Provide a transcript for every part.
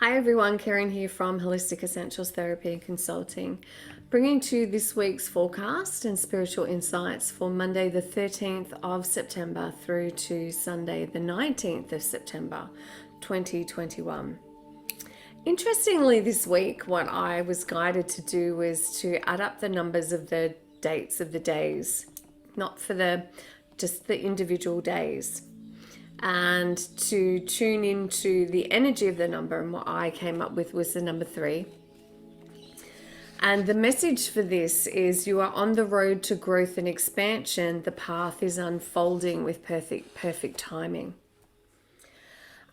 Hi everyone, Kerryn here from Holistic Essentials Therapy and Consulting, bringing to you this week's forecast and spiritual insights for Monday the 13th of September through to Sunday the 19th of September 2021. Interestingly, this week what I was guided to do was to add up the numbers of the dates of the days, not for just the individual days, and to tune into the energy of the number. And what I came up with was the number 3. And the message for this is you are on the road to growth and expansion. The path is unfolding with perfect timing.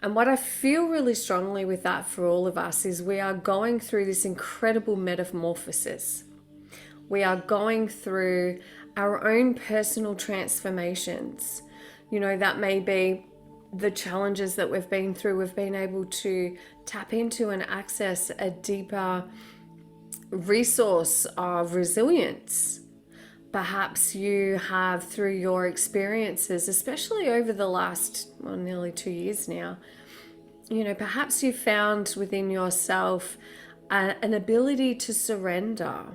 And what I feel really strongly with that for all of us is we are going through this incredible metamorphosis. We are going through our own personal transformations. That may be the challenges that we've been through. We've been able to tap into and access a deeper resource of resilience. Perhaps you have, through your experiences, especially over the last nearly 2 years now, perhaps you found within yourself an ability to surrender,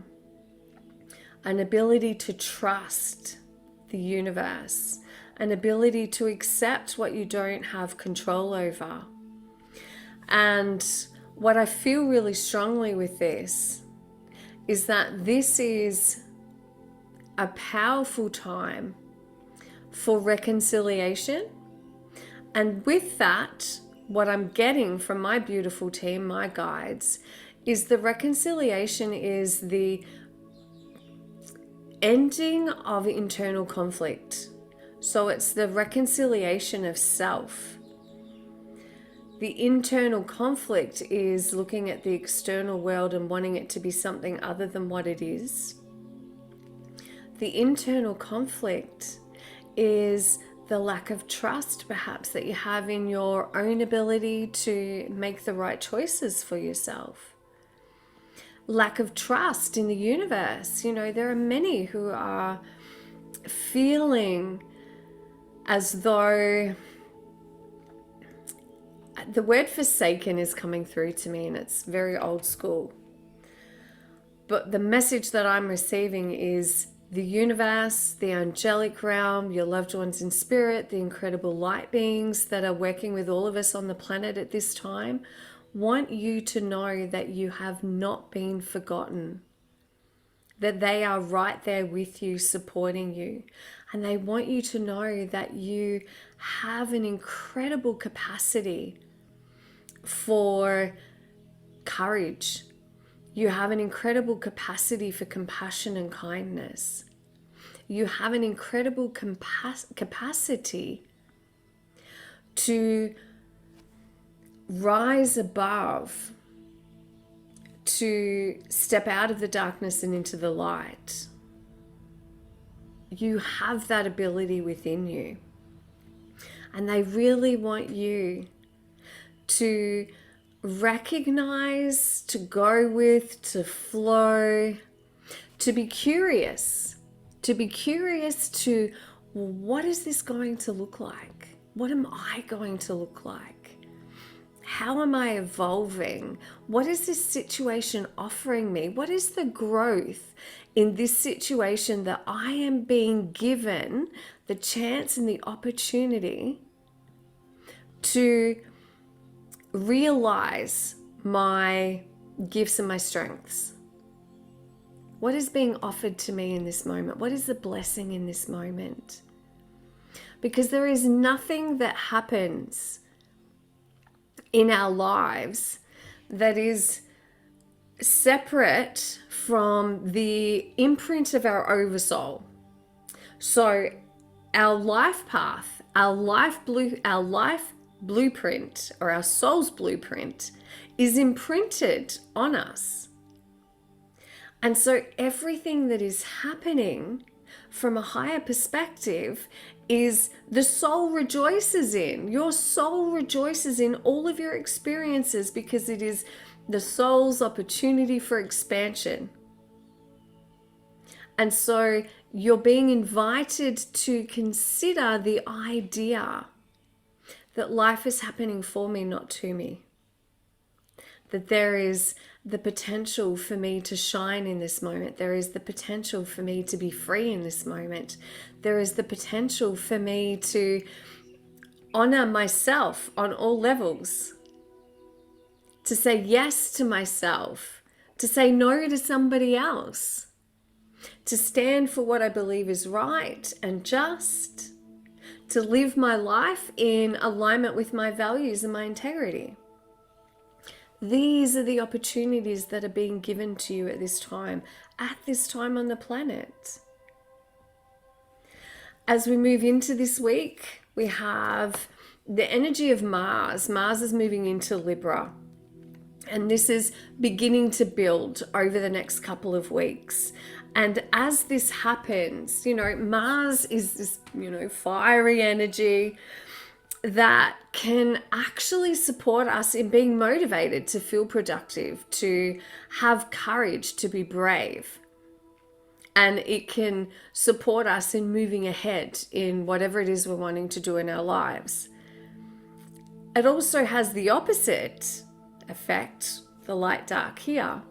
an ability to trust the universe, an ability to accept what you don't have control over. And what I feel really strongly with this is that this is a powerful time for reconciliation. And with that, what I'm getting from my beautiful team, my guides, is the reconciliation is the ending of internal conflict. So it's the reconciliation of self. The internal conflict is looking at the external world and wanting it to be something other than what it is. The internal conflict is the lack of trust, perhaps, that you have in your own ability to make the right choices for yourself. Lack of trust in the universe. There are many who are feeling as though the word forsaken is coming through to me, and it's very old school. But the message that I'm receiving is the universe, the angelic realm, your loved ones in spirit, the incredible light beings that are working with all of us on the planet at this time, want you to know that you have not been forgotten, that they are right there with you, supporting you. And they want you to know that you have an incredible capacity for courage. You have an incredible capacity for compassion and kindness. You have an incredible capacity to rise above, to step out of the darkness and into the light. You have that ability within you. And they really want you to recognize, to go with, to flow, to be curious to what is this going to look like? What am I going to look like? How am I evolving? What is this situation offering me? What is the growth in this situation that I am being given the chance and the opportunity to realize my gifts and my strengths? What is being offered to me in this moment? What is the blessing in this moment? Because there is nothing that happens in our lives that is separate from the imprint of our oversoul. So our life path, our life blueprint, or our soul's blueprint, is imprinted on us. And so everything that is happening from a higher perspective is the soul rejoices in. Your soul rejoices in all of your experiences because it is the soul's opportunity for expansion. And so you're being invited to consider the idea that life is happening for me, not to me. that there is the potential for me to shine in this moment. There is the potential for me to be free in this moment. There is the potential for me to honor myself on all levels, to say yes to myself, to say no to somebody else, to stand for what I believe is right and just, to live my life in alignment with my values and my integrity. These are the opportunities that are being given to you at this time on the planet. As we move into this week, we have the energy of Mars. Mars is moving into Libra. And this is beginning to build over the next couple of weeks. And as this happens, Mars is this, fiery energy that can actually support us in being motivated to feel productive, to have courage, to be brave. And it can support us in moving ahead in whatever it is we're wanting to do in our lives. It also has the opposite effect, the light dark here.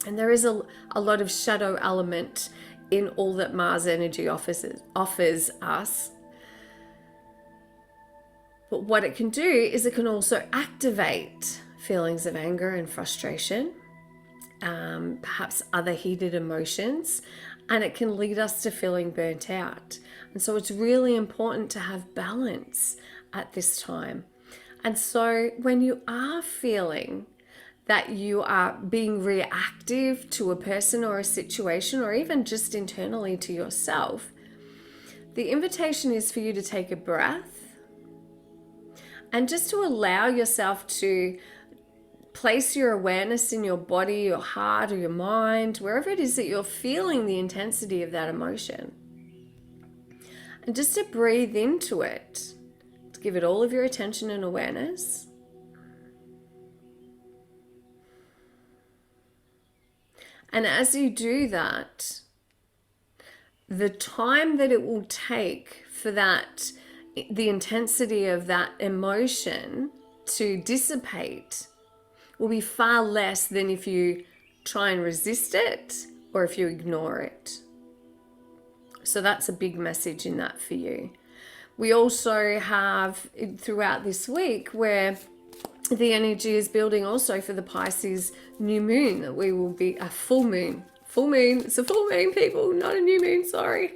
And there is a lot of shadow element in all that Mars energy offers us. But what it can do is it can also activate feelings of anger and frustration, perhaps other heated emotions, and it can lead us to feeling burnt out. And so it's really important to have balance at this time. And so when you are feeling that you are being reactive to a person or a situation, or even just internally to yourself, the invitation is for you to take a breath and just to allow yourself to place your awareness in your body, your heart, or your mind, wherever it is that you're feeling the intensity of that emotion. And just to breathe into it, to give it all of your attention and awareness. And as you do that, the time that it will take for the intensity of that emotion to dissipate will be far less than if you try and resist it or if you ignore it. So that's a big message in that for you. We also have throughout this week where the energy is building also for the Pisces new moon, that we will be a full moon. It's a full moon, people, not a new moon, sorry.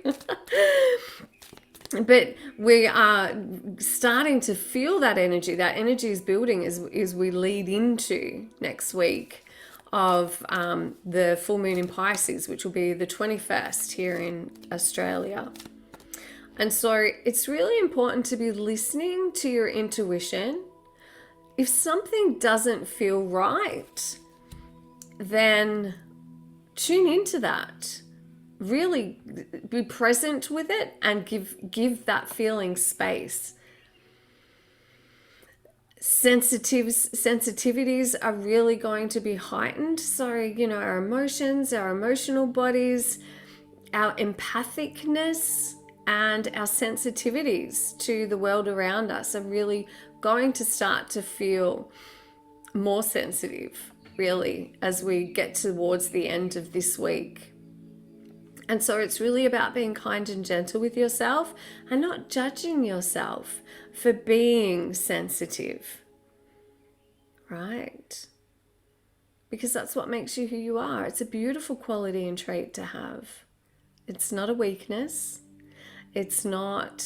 But we are starting to feel that energy. That energy is building as we lead into next week of the full moon in Pisces, which will be the 21st here in Australia. And so it's really important to be listening to your intuition. If something doesn't feel right, then tune into that. Really be present with it and give that feeling space. Sensitivities are really going to be heightened. So, our emotions, our emotional bodies, our empathicness, and our sensitivities to the world around us are really going to start to feel more sensitive, really, as we get towards the end of this week. And so it's really about being kind and gentle with yourself and not judging yourself for being sensitive, right? Because that's what makes you who you are. It's a beautiful quality and trait to have. It's not a weakness. It's not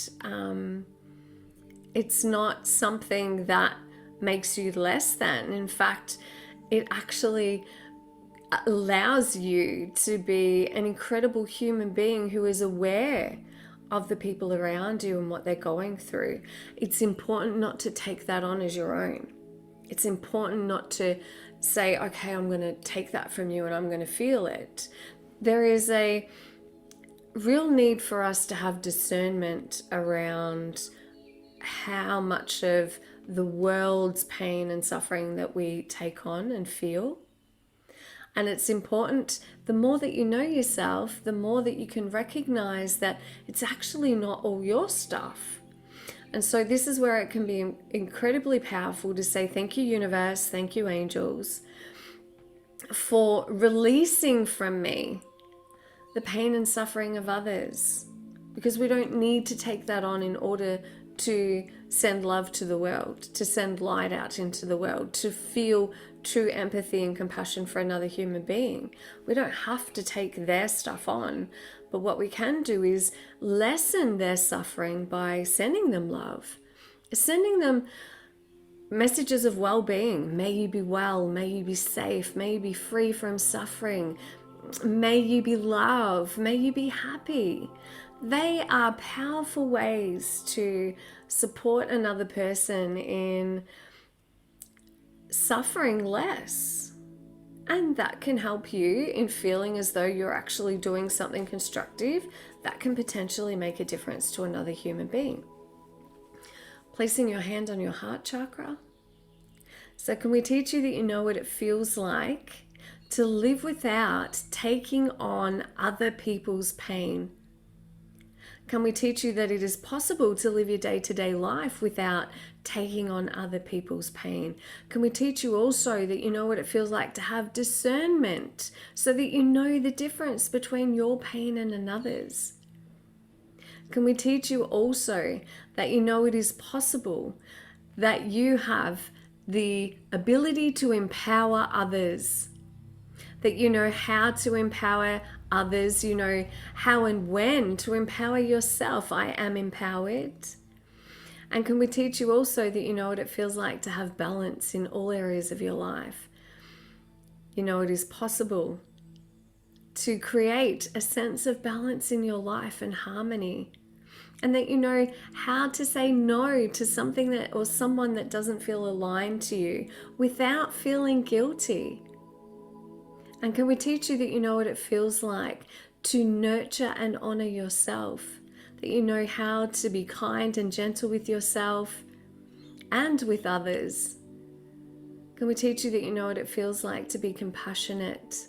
something that makes you less than. In fact, it actually allows you to be an incredible human being who is aware of the people around you and what they're going through. It's important not to take that on as your own. It's important not to say, okay, I'm going to take that from you and I'm going to feel it. There is a real need for us to have discernment around how much of the world's pain and suffering that we take on and feel. And it's important, the more that you know yourself, the more that you can recognize that it's actually not all your stuff. And so this is where it can be incredibly powerful to say, thank you, universe, thank you, angels, for releasing from me the pain and suffering of others. Because we don't need to take that on in order to send love to the world, to send light out into the world, to feel true empathy and compassion for another human being. We don't have to take their stuff on, but what we can do is lessen their suffering by sending them love, sending them messages of well-being. May you be well, may you be safe, may you be free from suffering, may you be loved, may you be happy. They are powerful ways to support another person in suffering less. And that can help you in feeling as though you're actually doing something constructive that can potentially make a difference to another human being. Placing your hand on your heart chakra. So can we teach you that you know what it feels like to live without taking on other people's pain? Can we teach you that it is possible to live your day-to-day life without taking on other people's pain? Can we teach you also that you know what it feels like to have discernment so that you know the difference between your pain and another's? Can we teach you also that you know it is possible that you have the ability to empower others? That you know how to empower others, you know how and when to empower yourself. I am empowered. And can we teach you also that you know what it feels like to have balance in all areas of your life? You know it is possible to create a sense of balance in your life and harmony. And that you know how to say no to something that or someone that doesn't feel aligned to you without feeling guilty. And can we teach you that you know what it feels like to nurture and honor yourself? That you know how to be kind and gentle with yourself and with others? Can we teach you that you know what it feels like to be compassionate?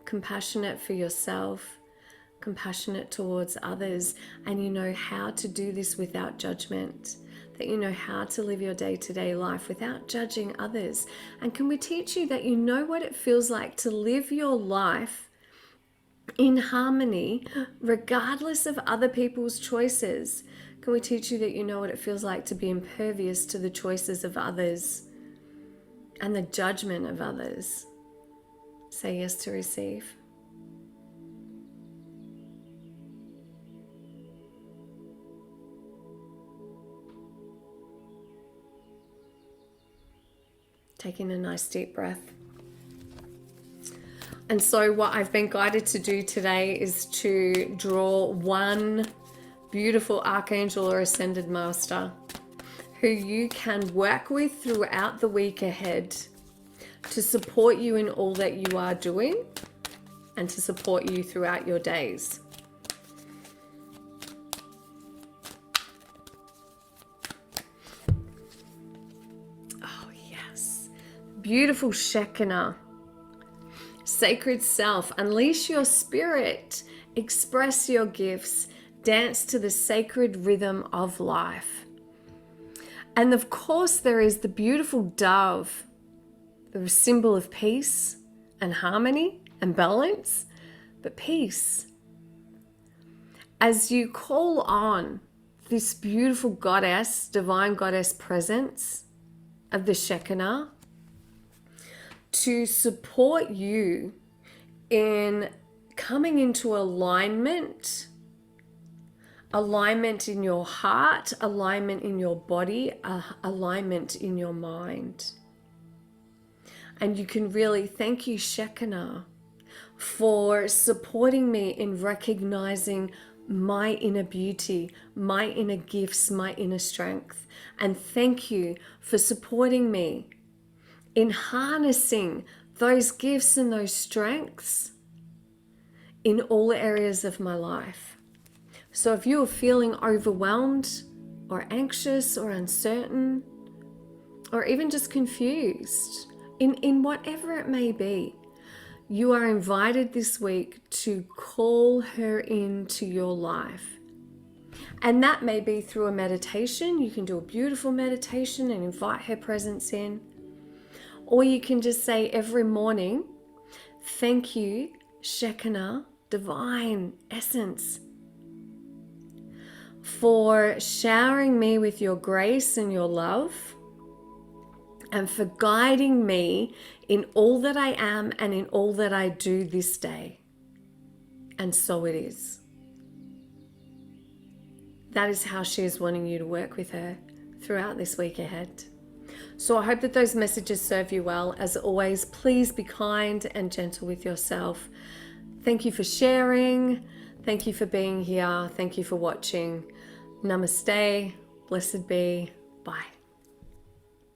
Compassionate for yourself, compassionate towards others, and you know how to do this without judgment. That you know how to live your day-to-day life without judging others. And can we teach you that you know what it feels like to live your life in harmony regardless of other people's choices? Can we teach you that you know what it feels like to be impervious to the choices of others and the judgment of others? Say yes to receive. Taking a nice deep breath. And so what I've been guided to do today is to draw one beautiful archangel or ascended master who you can work with throughout the week ahead to support you in all that you are doing and to support you throughout your days. Beautiful Shekinah, sacred self, unleash your spirit, express your gifts, dance to the sacred rhythm of life. And of course, there is the beautiful dove, the symbol of peace and harmony and balance, but peace. As you call on this beautiful goddess, divine goddess presence of the Shekinah, to support you in coming into alignment in your heart, alignment in your body, alignment in your mind. And you can really thank you, Shekinah, for supporting me in recognizing my inner beauty, my inner gifts, my inner strength. And thank you for supporting me in harnessing those gifts and those strengths in all areas of my life. So if you are feeling overwhelmed or anxious or uncertain or even just confused in whatever it may be, you are invited this week to call her into your life And that may be through a meditation. You can do a beautiful meditation and invite her presence in. Or you can just say every morning, thank you, Shekinah, divine essence, for showering me with your grace and your love, and for guiding me in all that I am and in all that I do this day. And so it is. That is how she is wanting you to work with her throughout this week ahead. So I hope that those messages serve you well. As always, please be kind and gentle with yourself. Thank you for sharing. Thank you for being here. Thank you for watching. Namaste. Blessed be. Bye.